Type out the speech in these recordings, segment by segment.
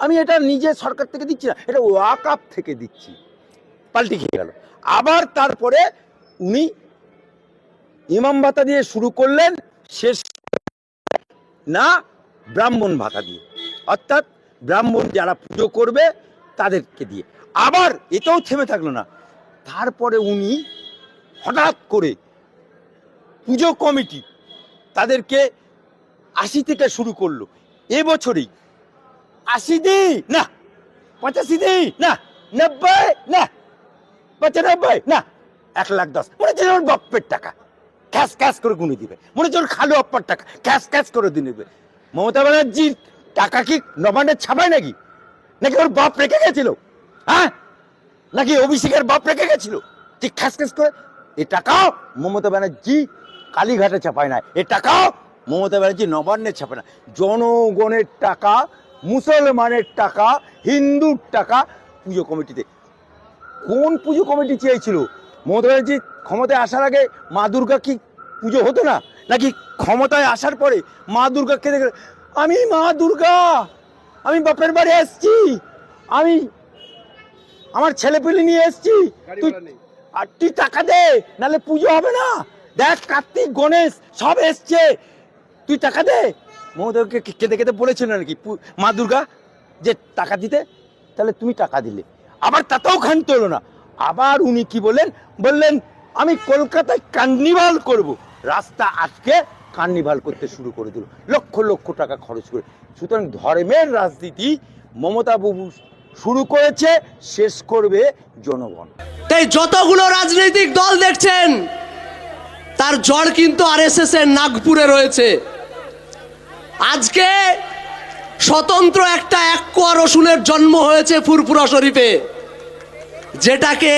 আমি এটা নিজে সরকার থেকে দিচ্ছি না, এটা ওয়াকফ থেকে দিচ্ছি, পাল্টি খেয়ে গেল। আবার তারপরে উনি ইমাম ভাতা দিয়ে শুরু করলেন, শেষ না ব্রাহ্মণ ভাতা দিয়ে, অর্থাৎ ব্রাহ্মণ যারা পুজো করবে তাদেরকে দিয়ে। আবার এটাও থেমে থাকলো না, তারপরে উনি হঠাৎ করে পুজো কমিটি তাদেরকে 80 থেকে শুরু করলো। এবছরেই 80 দিই না, 85 দিই না, 90 না, 95 না, 1,10,000, মনে হচ্ছে ওর বাপ্পের টাকা ক্যাশ ক্যাশ করে গুনে দিবে, মনে হচ্ছে ওর খালু আপ্পার টাকা ক্যাশ ক্যাশ করে দিয়ে নেবে। মমতা ব্যানার্জির টাকা কি নবান্নের ছাপায় নাকি? নাকি ওর বাপ রেখে গেছিল? হ্যাঁ, নাকি অভিষেকের বাপ রেখে গেছিল ঠিক খ্যাস খ্যাস করে? এ টাকাও মমতা ব্যানার্জি কালীঘাটে ছাপায় না, এ টাকাও মমতা ব্যানার্জি নবান্নে ছাপায় না। জনগণের টাকা, মুসলমানের টাকা, হিন্দুর টাকা পুজো কমিটিতে। কোন পুজো কমিটি চেয়েছিল? মমতা ব্যানার্জি ক্ষমতায় আসার আগে মা দুর্গা কি পুজো হতো না? নাকি ক্ষমতায় আসার পরে মা দুর্গাকে দেখে আমি মা দুর্গা, আমি বাপের বাড়ি এসছি, আমি আমার ছেলেপিলে নিয়ে এসছি, তুই টাকা দে, নাহলে পুজো হবে না। দেখ কার্তিক গণেশ সব এসছে, তুই টাকা দে। মমতাকে কেঁদে কেঁদে বলেছিল নাকি মা দুর্গা যে টাকা দিতে? তাহলে তুমি টাকা দিলে, আবার তাতেও ক্ষান্ত হলো না। আবার উনি কি বললেন আমি কলকাতায় কার্নিভাল করব। রাস্তা আটকে কার্নিভাল করতে শুরু করে দিল, লক্ষ লক্ষ টাকা খরচ করে। সুতরাং ধর্মের রাজনীতি মমতা বাবু শুরু করেছে, শেষ করবে জনগণ। তাই যতগুলো রাজনৈতিক দল দেখছেন তার জড় কিন্তু আরএসএস এর নাগপুরে রয়েছে। আজকে স্বতন্ত্র একটা এক কোয়া রসুনের জন্ম হয়েছে ফুরফুরা শরীফে, যেটাকে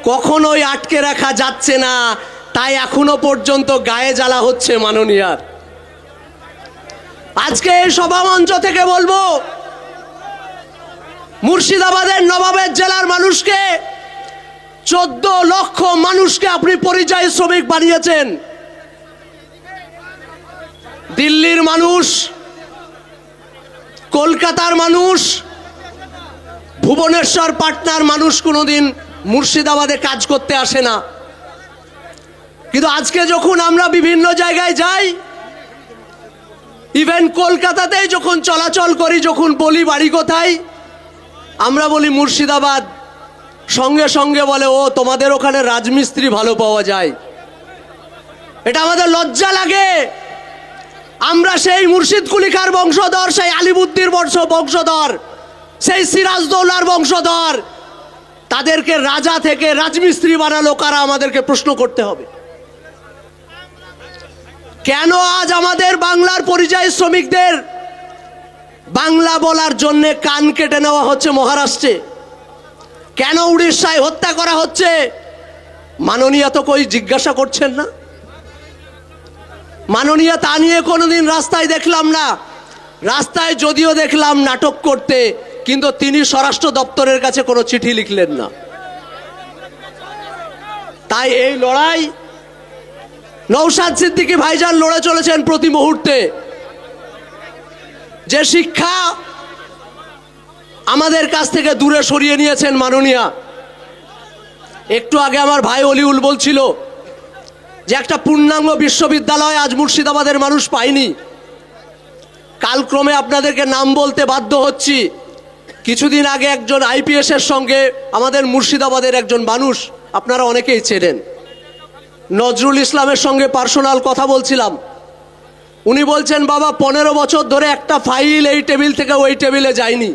কখনোই আটকে রাখা যাচ্ছে না, তাই এখনো পর্যন্ত গায়ে জ্বালা হচ্ছে মাননীয়ার। আজকে এই সভামঞ্চ থেকে বলবো, মুর্শিদাবাদের নবাবের জেলার মানুষকে 14 লক্ষ মানুষকে আপনি পরিযায়ী শ্রমিক বানিয়েছেন। দিল্লির মানুষ, কলকাতার মানুষ, ভুবনেশ্বর পাটনার মানুষ কোনোদিন মুর্শিদাবাদে কাজ করতে আসে না, কিন্তু আজকে যখন আমরা বিভিন্ন জায়গায় যাই, ইভেন কলকাতাতেই যখন চলাচল করি, যখন বলি বাড়ি কোথায়, আমরা বলি মুর্শিদাবাদ, সঙ্গে সঙ্গে বলে ও তোমাদের ওখানে রাজমিস্ত্রি ভালো পাওয়া যায়। এটা আমাদের লজ্জা লাগে। আমরা সেই মুর্শিদ কুলিখার বংশধর, সেই আলিবুদ্দির বংশধর, সেই সিরাজদৌলার বংশধর, তাদেরকে রাজা থেকে রাজমিস্ত্রি বানালো কারা? আমাদেরকে প্রশ্ন করতে হবে। কেন আজ আমাদের বাংলার পরিযায়ী শ্রমিকদের বাংলা বলার জন্য কান কেটে নেওয়া হচ্ছে মহারাষ্ট্রে? কেন উড়িষ্যায় হত্যা করা হচ্ছে? মাননীয় তো কই জিজ্ঞাসা করছেন না। মাননীয় তা নিয়ে কোনোদিন রাস্তায় দেখলাম না। রাস্তায় যদিও দেখলাম নাটক করতে, কিন্তু তিনি স্বরাষ্ট্র দপ্তরের কাছে কোনো চিঠি লিখলেন না। তাই এই লড়াই নওশাদ সিদ্দিকী ভাইজান লড়ে চলেছেন প্রতি মুহূর্তে। যে শিক্ষা আমাদের কাছ থেকে দূরে সরিয়ে নিয়েছেন মাননীয়া। একটু আগে আমার ভাই অলিউল বলছিল যে একটা পূর্ণাঙ্গ বিশ্ববিদ্যালয় আজ মুর্শিদাবাদের মানুষ পায়নি। কালক্রমে আপনাদেরকে নাম বলতে বাধ্য হচ্ছি। কিছুদিন আগে একজন আইপিএস এর সঙ্গে আমাদের মুর্শিদাবাদের একজন মানুষ, আপনারা অনেকেই চেনেন, নজরুল ইসলামের সঙ্গে পার্সোনাল কথা বলছিলাম। উনি বলছেন বাবা 15 বছর ধরে একটা ফাইল এই টেবিল থেকে ওই টেবিলে যায়নি।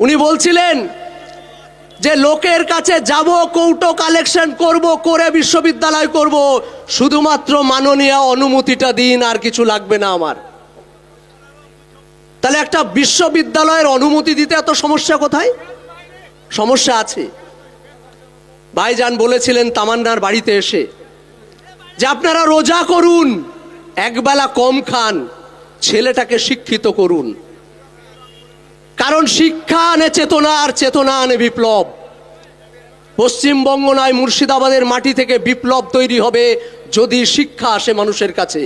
উনি বলছিলেন যে লোকের কাছে যাব, কৌটো কালেকশন করব, করে বিশ্ববিদ্যালয় করব, শুধুমাত্র মাননীয় অনুমতিটা দিন, আর কিছু লাগবে না আমার। তাহলে একটা বিশ্ববিদ্যালয়ের অনুমতি দিতে এত সমস্যা কোথায়? সমস্যা আছে। ভাইজান বলেছিলেন তামান্নার বাড়িতে এসে যে আপনারা রোজা করুন, একবেলা কম খান, ছেলেটাকে শিক্ষিত করুন, কারণ শিক্ষা আনে চেতনা, আর চেতনা আনে বিপ্লব। পশ্চিমবঙ্গ নয়, মুর্শিদাবাদের মাটি থেকে বিপ্লব তৈরি হবে যদি শিক্ষা আসে মানুষের কাছে।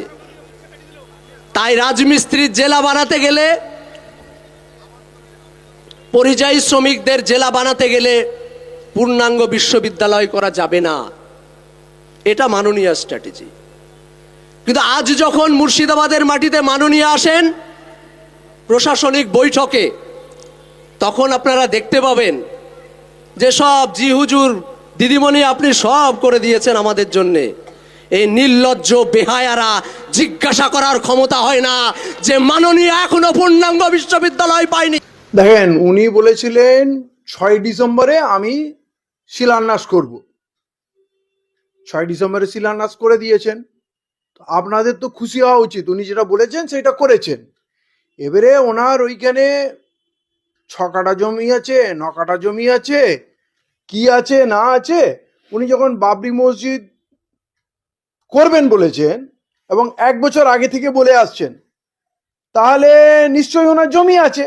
তাই রাজমিস্ত্রির জেলা বানাতে গেলে পরিযায়ী শ্রমিকদের জেলা বানাতে গেলে পূর্ণাঙ্গ বিশ্ববিদ্যালয় করা যাবে না, এটা মাননীয় স্ট্র্যাটেজি। কিন্তু আজ যখন মুর্শিদাবাদের মাটিতে মাননীয় আসেন প্রশাসনিক বৈঠকে, তখন আপনারা দেখতে পাবেন যে সব জি হুজুর দিদিমণি আপনি সব করে দিয়েছেন আমাদের জন্যে। এই নির্লজ্জ বেহায়ারা জিজ্ঞাসা করার ক্ষমতা হয় না যে মাননীয় এখনো পূর্ণাঙ্গ বিশ্ববিদ্যালয় পায়নি। দেখেন, উনি বলেছিলেন 6 ডিসেম্বরে আমি শিলান্যাস করব। 6 ডিসেম্বরে শিলান্যাস করে দিয়েছেন। আপনাদের তো খুশি হওয়া উচিত, উনি যেটা বলেছেন সেটা করেছেন। এবারে ওনার ওইখানে 6 কাঠা জমি আছে, 9 কাঠা জমি আছে, কি আছে না আছে, উনি যখন বাবরি মসজিদ করবেন বলেছেন এবং 1 বছর আগে থেকে বলে আসছেন, তাহলে নিশ্চয়ই ওনার জমি আছে।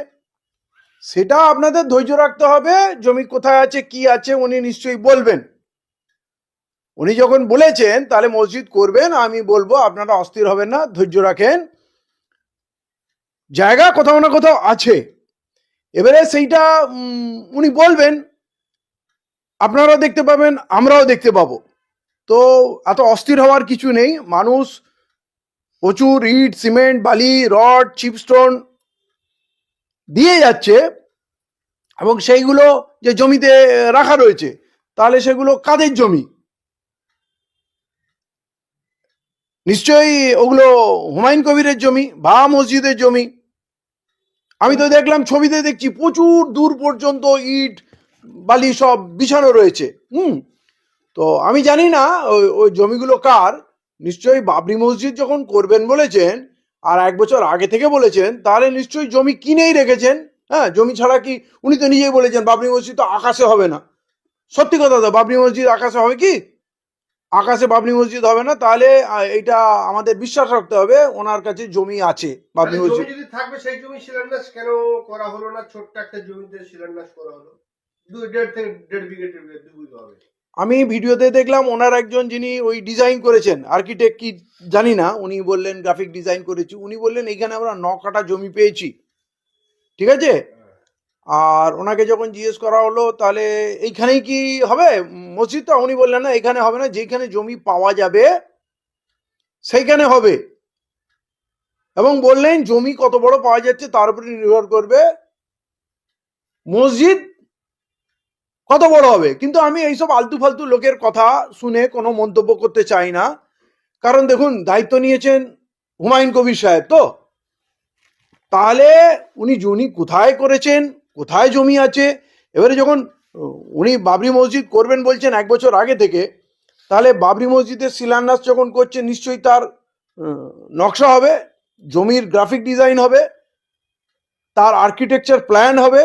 সেটা আপনাদের ধৈর্য রাখতে হবে। জমি কোথায় আছে কি আছে উনি নিশ্চয়ই বলবেন। উনি যখন বলেছেন তাহলে মসজিদ করবেন, আমি বলবো আপনারা অস্থির হবেন না, ধৈর্য রাখেন, জায়গা কোথাও না কোথাও আছে। এবারে সেইটা উনি বলবেন, আপনারাও দেখতে পাবেন, আমরাও দেখতে পাবো। তো এত অস্থির হওয়ার কিছু নেই। মানুষ প্রচুর ইট, সিমেন্ট, বালি, রড, চিপস্টোন দিয়ে যাচ্ছে এবং সেইগুলো যে জমিতে রাখা রয়েছে, তাহলে সেগুলো কাদের জমি? নিশ্চয়ই ওগুলো হুমায়ুন কবিরের জমি বা মসজিদের জমি। আমি তো দেখলাম, ছবিতে দেখছি প্রচুর দূর পর্যন্ত ইট বালি সব বিছানো রয়েছে। তো আমি জানি না ওই জমিগুলো কার। নিশ্চয়ই বাবরি মসজিদ যখন করবেন বলেছেন আর 1 বছর আগে থেকে বলেছেন, তাহলে নিশ্চয়ই জমি কিনেই রেখেছেন। হ্যাঁ, জমি ছাড়া কি, উনি তো নিজেই বলেছেন বাবরি মসজিদ তো আকাশে হবে না। সত্যি কথা তো, বাবরি মসজিদ আকাশে হবে কি? আকাশে বাবরি মসজিদ হবে না। তাহলে এইটা আমাদের বিশ্বাস রাখতে হবে, ওনার কাছে জমি আছে বাবরি তাহলে মসজিদ। জমি যদি থাকবে সেই জমি শিলান্যাস কেন করা হলো না? ছোট্ট একটা জমিতে শিলান্যাস করা হলো, 1.5 থেকে 1.5 বিঘে 2 বিঘা হবে। আমি ভিডিওতে দেখলাম ওনার একজন যিনি ওই ডিজাইন করেছেন, আর্কিটেক্ট কি জানি না, উনি বললেন গ্রাফিক ডিজাইন করেছি, উনি বললেন এইখানে আমরা 9 কাঠা জমি পেয়েছি। ঠিক আছে। আর ওনাকে যখন জিজ্ঞেস করা হলো তাহলে এইখানেই কি হবে মসজিদটা, উনি বললেন না, এখানে হবে না, যেখানে জমি পাওয়া যাবে সেইখানে হবে। এবং বললেন জমি কত বড় পাওয়া যাচ্ছে তার উপরে নির্ভর করবে মসজিদ কত বড় হবে। কিন্তু আমি এইসব আলতু ফালতু লোকের কথা শুনে কোনো মন্তব্য করতে চাই না। কারণ দেখুন, দায়িত্ব নিয়েছেন হুমায়ুন কবির সাহেব, তো তাহলে উনি কোথায় করেছেন, কোথায় জমি আছে। এবারে যখন উনি বাবরি মসজিদ করবেন বলছেন 1 বছর আগে থেকে, তাহলে বাবরি মসজিদের শিলান্যাস যখন করছেন নিশ্চয়ই তার নকশা হবে, জমির গ্রাফিক ডিজাইন হবে, তার আর্কিটেকচার প্ল্যান হবে।